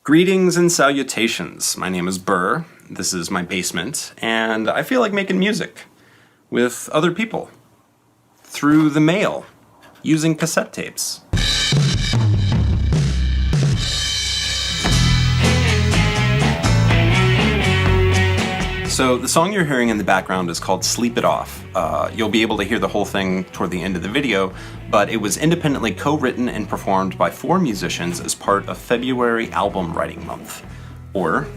Greetings and salutations. My name is Burr. This is my basement, and I feel like making music with other people through the mail using cassette tapes. So the song you're hearing in the background is called Sleep It Off. You'll be able to hear the whole thing toward the end of the video, but it was independently co-written and performed by 4 musicians as part of February Album Writing Month, or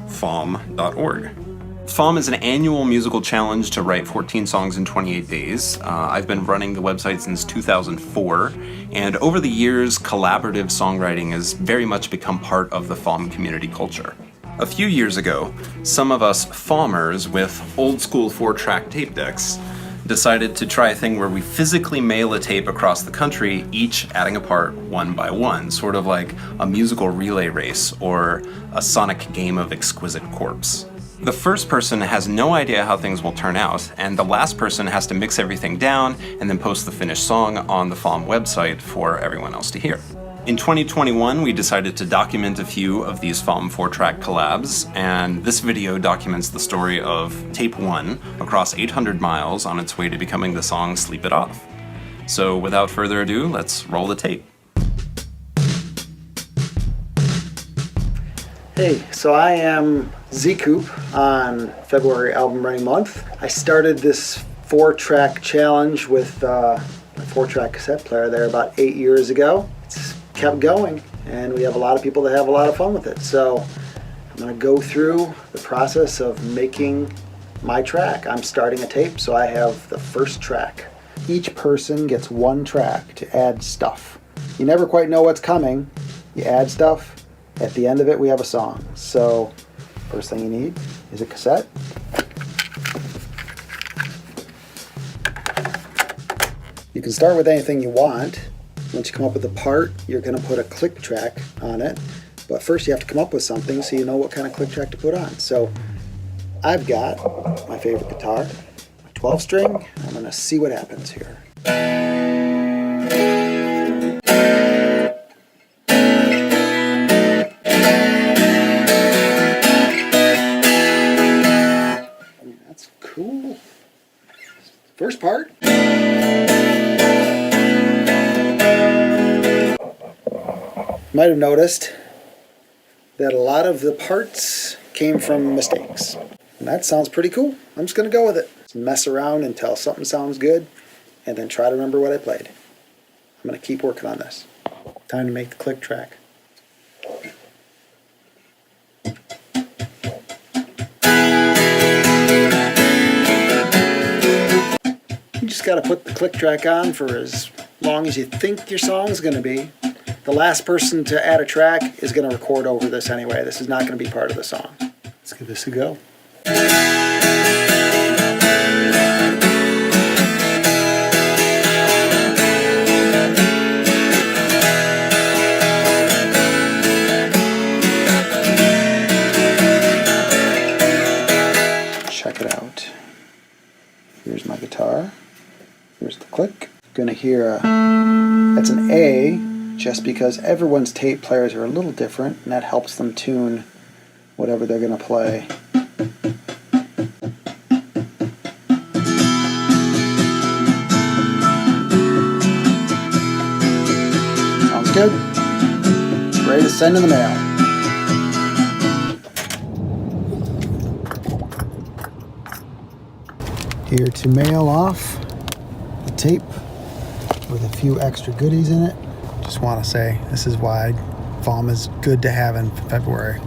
FAWM.org. FAWM is an annual musical challenge to write 14 songs in 28 days. I've been running the website since 2004, and over the years, collaborative songwriting has very much become part of the FAWM community culture. A few years ago, some of us FAWMERS with old school 4-track tape decks decided to try a thing where we physically mail a tape across the country, each adding a part one by one, sort of like a musical relay race or a sonic game of exquisite corpse. The first person has no idea how things will turn out, and the last person has to mix everything down and then post the finished song on the FAWM website for everyone else to hear. In 2021, we decided to document a few of these FAWM 4-track collabs, and this video documents the story of Tape 1 across 800 miles on its way to becoming the song Sleep It Off. So without further ado, let's roll the tape. Hey, so I am zecoop on February Album Writing Month. I started this 4-track challenge with a 4-track cassette player there about 8 years ago. It's kept going, and we have a lot of people that have a lot of fun with it. So I'm going to go through the process of making my track. I'm starting a tape, so I have the first track. Each person gets 1 track to add stuff. You never quite know what's coming. You add stuff. At the end of it, we have a song. So first thing you need is a cassette. You can start with anything you want. Once you come up with a part, you're going to put a click track on it. But first you have to come up with something so you know what kind of click track to put on. So I've got my favorite guitar, my 12-string. I'm going to see what happens here. That's cool. First part. Might have noticed that a lot of the parts came from mistakes. And that sounds pretty cool. I'm just going to go with it. Just mess around until something sounds good, and then try to remember what I played. I'm going to keep working on this. Time to make the click track. You just got to put the click track on for as long as you think your song's going to be. The last person to add a track is going to record over this anyway. This is not going to be part of the song. Let's give this a go. Check it out. Here's my guitar. Here's the click. You're going to hear that's an A, just because everyone's tape players are a little different, and that helps them tune whatever they're going to play. Sounds good. Ready to send in the mail. Here to mail off the tape with a few extra goodies in it. Just want to say, this is why FAWM is good to have in February.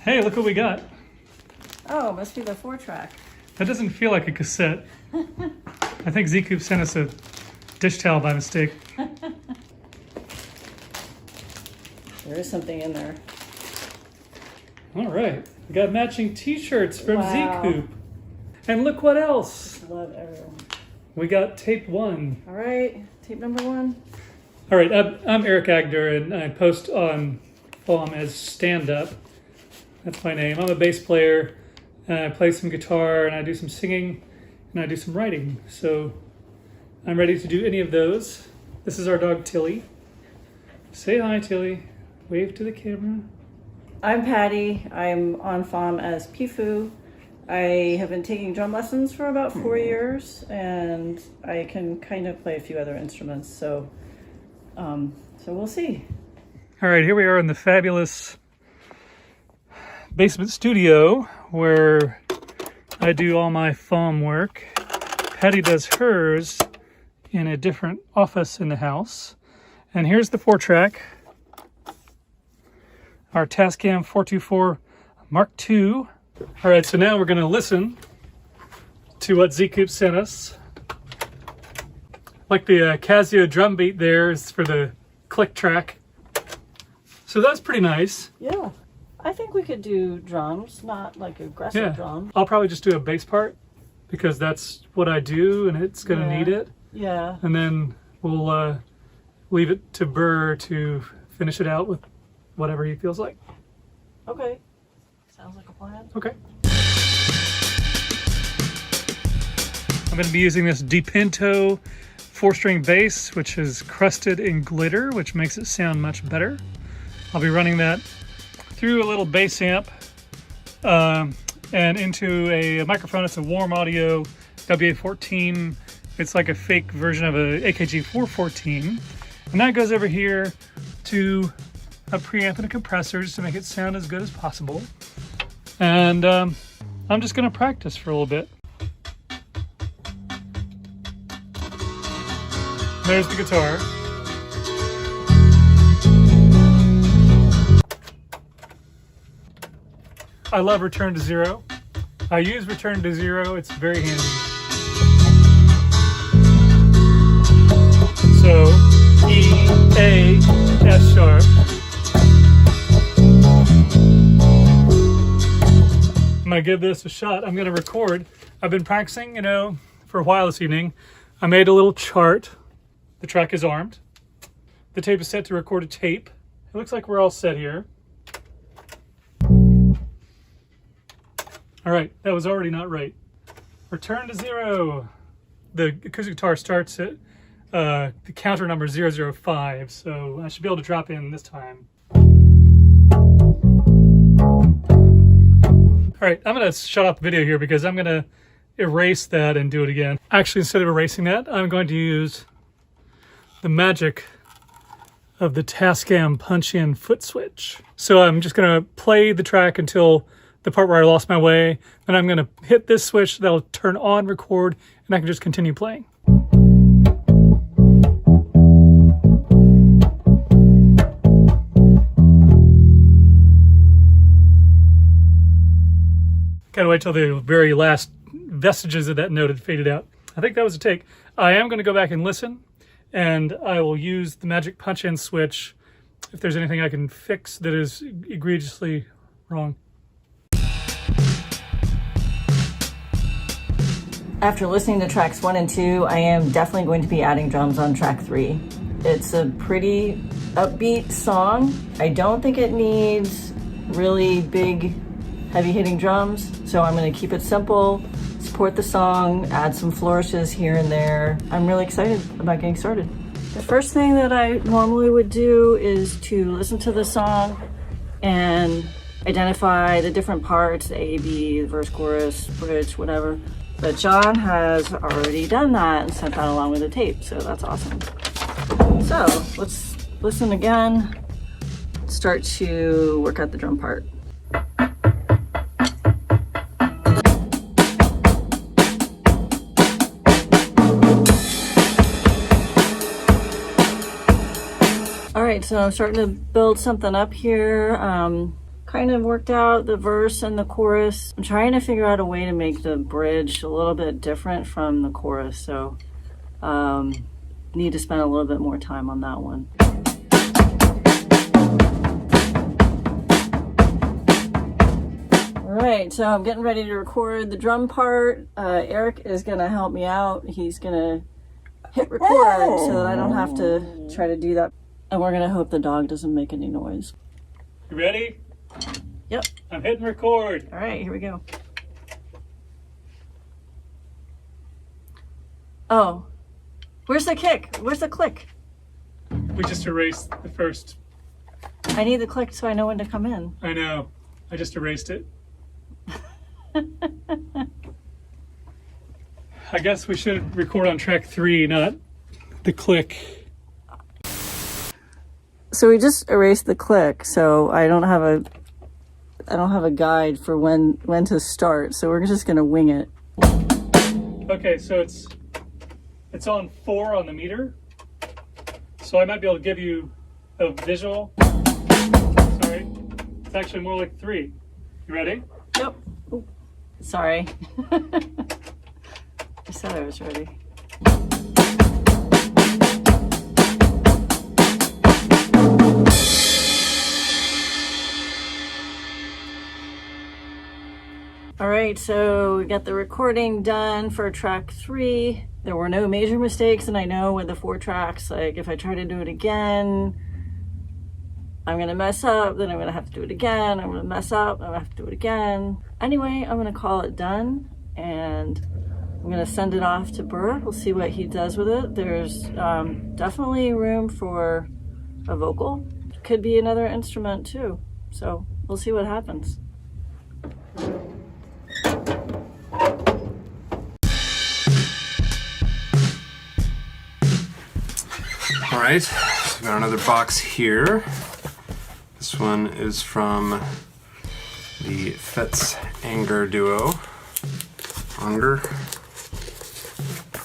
Hey, look what we got. Oh, must be the 4-track. That doesn't feel like a cassette. I think zecoop sent us a dish towel by mistake. There is something in there. All right, we got matching t-shirts from Wow. zecoop. And look what else. I love everyone. We got tape 1. All right, tape number 1. All right, I'm Eric Agner, and I post on FAWM as standup. That's my name. I'm a bass player, and I play some guitar, and I do some singing, and I do some writing. So I'm ready to do any of those. This is our dog Tilly. Say hi, Tilly. Wave to the camera. I'm Patti. I'm on FAWM as pfoo. I have been taking drum lessons for about 4 years, and I can kind of play a few other instruments. So we'll see. All right, here we are in the fabulous basement studio where I do all my FAWM work. Patti does hers in a different office in the house. And here's the 4-track, our Tascam 424 Mark II. All right, so now we're going to listen to what zecoop sent us. Like the Casio drum beat there is for the click track. So that's pretty nice. Yeah. I think we could do drums, not like aggressive drums. I'll probably just do a bass part because that's what I do and it's going to need it. Yeah. And then we'll leave it to Burr to finish it out with whatever he feels like. Okay. Sounds like a plan. Okay. I'm going to be using this DiPinto 4-string bass, which is crusted in glitter, which makes it sound much better. I'll be running that through a little bass amp and into a microphone. It's a Warm Audio WA14. It's like a fake version of a AKG 414. And that goes over here to a preamp and a compressor just to make it sound as good as possible. And I'm just going to practice for a little bit. There's the guitar. I love Return to Zero. I use Return to Zero. It's very handy. So, E, A, S sharp. I'm going to give this a shot. I'm going to record. I've been practicing, for a while this evening. I made a little chart. The track is armed. The tape is set to record a tape. It looks like we're all set here. All right, that was already not right. Return to 0. The acoustic guitar starts at the counter number 005, so I should be able to drop in this time. All right, I'm gonna shut off the video here because I'm gonna erase that and do it again. Actually, instead of erasing that, I'm going to use the magic of the Tascam punch-in foot switch. So I'm just gonna play the track until the part where I lost my way, then I'm gonna hit this switch that'll turn on record, and I can just continue playing. Gotta wait till the very last vestiges of that note had faded out. I think that was a take. I am gonna go back and listen, and I will use the magic punch-in switch if there's anything I can fix that is egregiously wrong. After listening to tracks 1 and 2, I am definitely going to be adding drums on track 3. It's a pretty upbeat song. I don't think it needs really big, heavy-hitting drums, so I'm going to keep it simple, support the song, add some flourishes here and there. I'm really excited about getting started. The first thing that I normally would do is to listen to the song and identify the different parts, the A, B, the verse, chorus, bridge, whatever. But John has already done that and sent that along with the tape, so that's awesome. So let's listen again, start to work out the drum part. All right, so I'm starting to build something up here. Kind of worked out the verse and the chorus. I'm trying to figure out a way to make the bridge a little bit different from the chorus, so need to spend a little bit more time on that one. All right, so I'm getting ready to record the drum part. Eric is gonna help me out. He's gonna hit record so that I don't have to try to do that. And we're gonna hope the dog doesn't make any noise. You ready? Yep. I'm hitting record. All right, here we go. Oh, Where's the kick? Where's the click? We just erased the first. I need the click so I know when to come in. I know. I just erased it. I guess we should record on track 3, not the click. So we just erased the click, so I don't have a guide for when to start, so we're just gonna wing it. Okay, so it's on 4 on the meter. So I might be able to give you a visual. Sorry. It's actually more like 3. You ready? Yep. Ooh. Sorry. I said I was ready. All right, so we got the recording done for track 3. There were no major mistakes, and I know with the 4 tracks, like if I try to do it again, I'm gonna mess up, then I'm gonna have to do it again, I'm gonna mess up, I'm gonna have to do it again. Anyway, I'm gonna call it done, and I'm gonna send it off to Burr. We'll see what he does with it. There's definitely room for a vocal. Could be another instrument too, so we'll see what happens. All right, so we've got another box here. This one is from the Fetz Agner duo.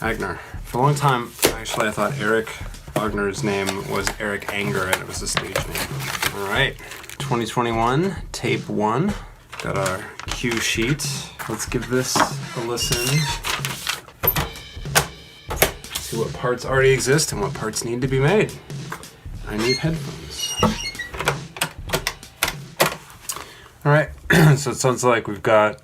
Agner. For a long time, actually, I thought Eric Agner's name was Eric Anger, and it was a stage name. All right, 2021, tape 1. Got our cue sheet. Let's give this a listen. See what parts already exist and what parts need to be made. I need headphones. All right, so it sounds like we've got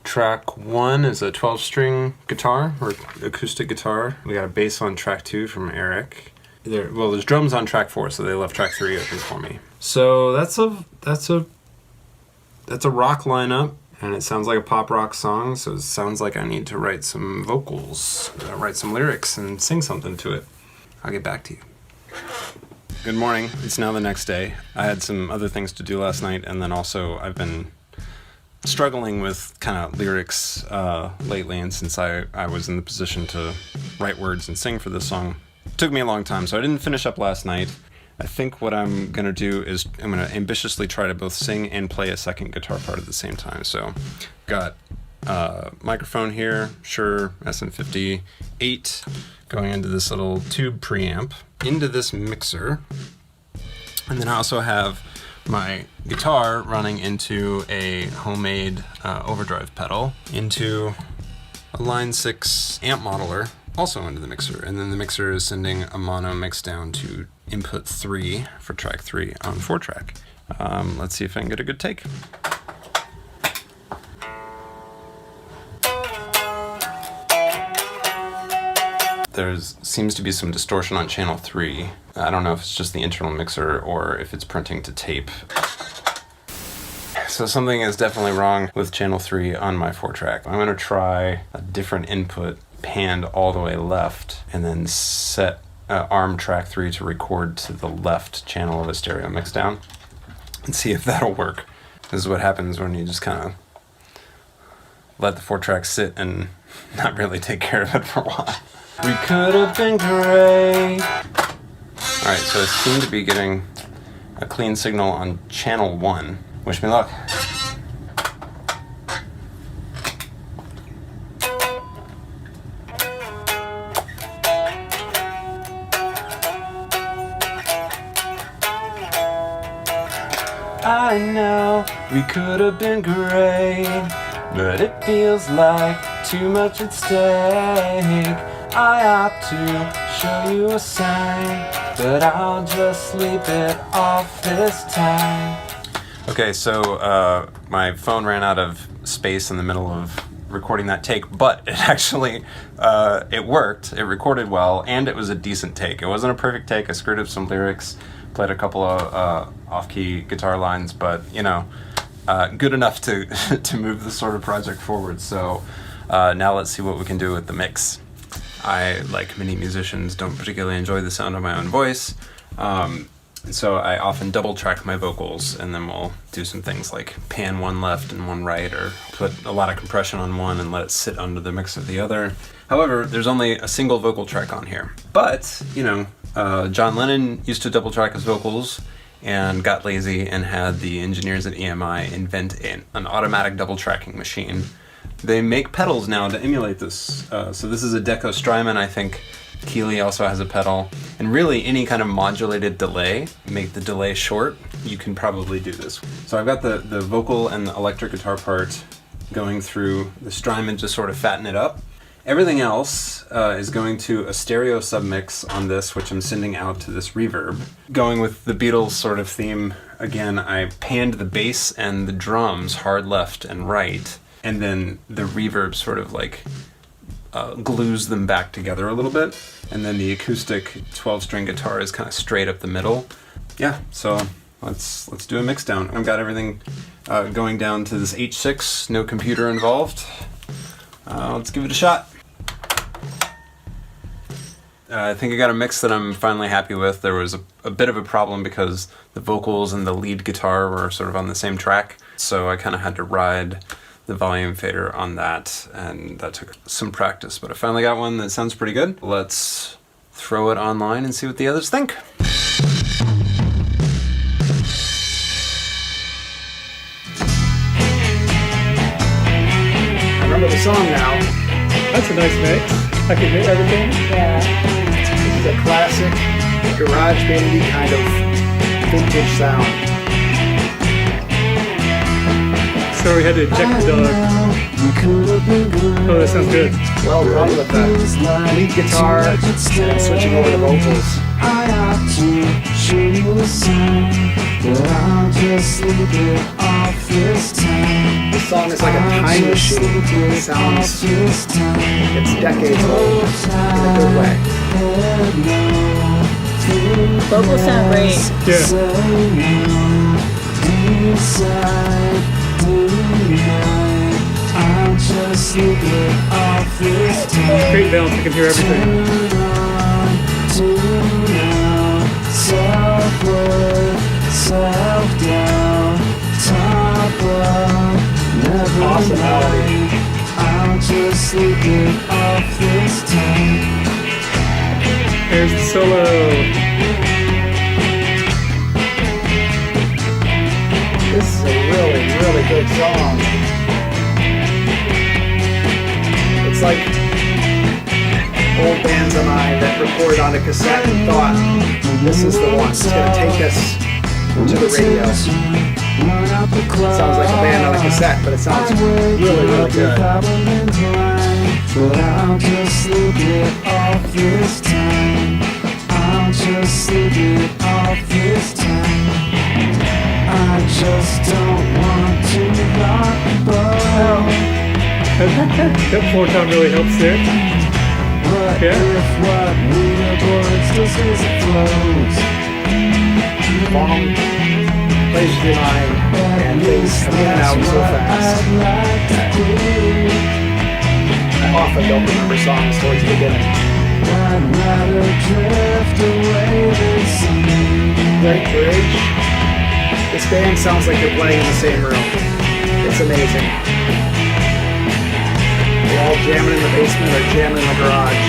track 1 is a 12-string guitar or acoustic guitar. We got a bass on track 2 from Eric. There's drums on track 4, so they left track 3 open for me. So that's a rock lineup, and it sounds like a pop rock song, so it sounds like I need to write some vocals, write some lyrics, and sing something to it. I'll get back to you. Good morning. It's now the next day. I had some other things to do last night, and then also I've been struggling with kind of lyrics lately, and since I was in the position to write words and sing for this song, it took me a long time, so I didn't finish up last night. I think what I'm going to do is I'm going to ambitiously try to both sing and play a second guitar part at the same time. So got a microphone here, Shure SM58, going into this little tube preamp, into this mixer, and then I also have my guitar running into a homemade overdrive pedal, into a Line 6 amp modeler, also into the mixer, and then the mixer is sending a mono mix down to input 3 for track 3 on 4-track. Let's see if I can get a good take. There seems to be some distortion on channel 3. I don't know if it's just the internal mixer or if it's printing to tape. So something is definitely wrong with channel 3 on my 4-track. I'm gonna try a different input, panned all the way left, and then set arm track 3 to record to the left channel of a stereo mix down, and see if that'll work. This is what happens when you just kind of let the 4-track sit and not really take care of it for a while. We could have been great. Alright, so I seem to be getting a clean signal on channel 1. Wish me luck. I know we could have been great, but it feels like too much at stake. I ought to show you a sign, but I'll just sleep it off this time. Okay, so my phone ran out of space in the middle of recording that take, but it actually, it worked. It recorded well, and it was a decent take. It wasn't a perfect take. I screwed up some lyrics, played a couple of off-key guitar lines, but, you know, good enough to to move this sort of project forward. So now let's see what we can do with the mix. I, like many musicians, don't particularly enjoy the sound of my own voice. And so I often double track my vocals, and then we'll do some things like pan one left and one right, or put a lot of compression on one and let it sit under the mix of the other. However, there's only a single vocal track on here. But, you know, John Lennon used to double track his vocals and got lazy and had the engineers at EMI invent an automatic double tracking machine. They make pedals now to emulate this. So this is a Deco Strymon, I think. Keeley also has a pedal, and really any kind of modulated delay, make the delay short, you can probably do this. So I've got the vocal and the electric guitar part going through the Strymon to sort of fatten it up. Everything else is going to a stereo submix on this, which I'm sending out to this reverb. Going with the Beatles sort of theme, again, I panned the bass and the drums hard left and right, and then the reverb sort of like glues them back together a little bit, and then the acoustic 12-string guitar is kind of straight up the middle. Yeah, so let's do a mix down. I've got everything going down to this H6, no computer involved. Let's give it a shot. I think I got a mix that I'm finally happy with. There was a bit of a problem because the vocals and the lead guitar were sort of on the same track, so I kind of had to ride the volume fader on that, and that took some practice, but I finally got one that sounds pretty good. Let's throw it online and see what the others think. I remember the song now. That's a nice mix. I can hit everything. Yeah. This is a classic garage bandy kind of vintage sound. So we had to eject the dog. Oh, that sounds good. Well done with the lead guitar and then switching over to vocals. I ought to show you a sign that I'll just leave it off this time. This song is like a time machine. It sounds, it's decades old in a good way. Vocals sound great. Yeah. I'll just leave it off this time. Great balance, I can hear everything. Self-worth, self-doubt, top love, never Awesome melody. I'll just leave it off this time. There's the solo. This is a really, really good song. It's like old bands of mine that recorded on a cassette and thought, this is the one. It's going to take us to the radio. It sounds like a band on a cassette, but it sounds really, really good. But I'll just leave it off this time. I'll just leave it off this time. I just don't want to rock the boat. That floor tone really helps there. What Yeah. if what we aboard still stays afloat? FAWM plays your mind, and things come in and out so fast. I often don't remember songs towards the beginning. I'd rather drift away than see. Great bridge. This band sounds like they're playing in the same room. It's amazing. They're all jamming in the basement or jamming in the garage.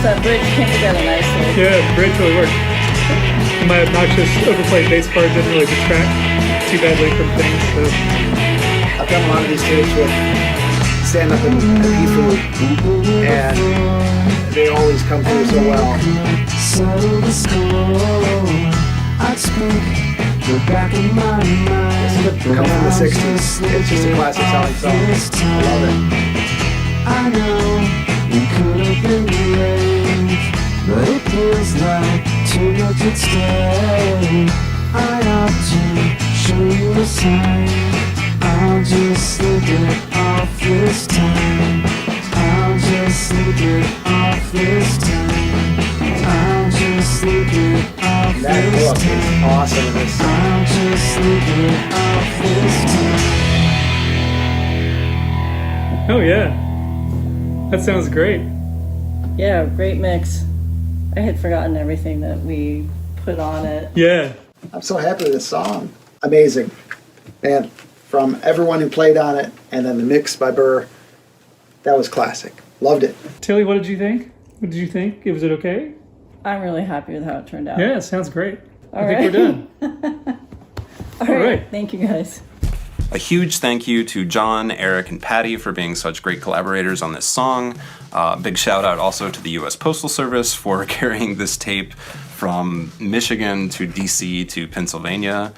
So that bridge came together nicely. Yeah, the bridge really worked. And my obnoxious overplayed bass part didn't really distract too badly from things, so. I've done a lot of these tapes with stand-up and pfoo, and they always come through so well. Settle the score. I'd speak the back of my mind. This comes from the 60s. It's just a classic sounding song. I love it. I know we could have been great, but it feels like too much at stake. I ought to show you a sign. I'll just leave it off this time. I'll just leave it off this time. I'll just leave it off That this hook time. is awesome in this song. I'll just leave it off this time. Oh yeah. That sounds great. Yeah, great mix. I had forgotten everything that we put on it. Yeah. I'm so happy with this song. Amazing. And from everyone who played on it, and then the mix by Burr, that was classic. Loved it. Tilly, what did you think? What did you think? Was it okay? I'm really happy with how it turned out. Yeah, it sounds great. I All think right. we're done. All right. Thank you, guys. A huge thank you to John, Eric, and Patti for being such great collaborators on this song. Big shout out also to the U.S. Postal Service for carrying this tape from Michigan to DC to Pennsylvania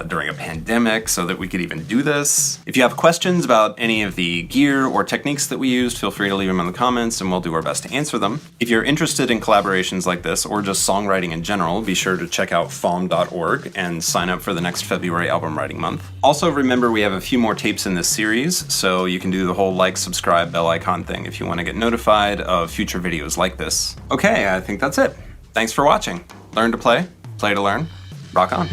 during a pandemic so that we could even do this. If you have questions about any of the gear or techniques that we used, feel free to leave them in the comments and we'll do our best to answer them. If you're interested in collaborations like this or just songwriting in general, be sure to check out FAWM.org and sign up for the next February album writing month. Also remember we have a few more tapes in this series, so you can do the whole like, subscribe, bell icon thing if you want to get notified of future videos like this. Okay, I think that's it. Thanks for watching. Learn to play, play to learn, rock on.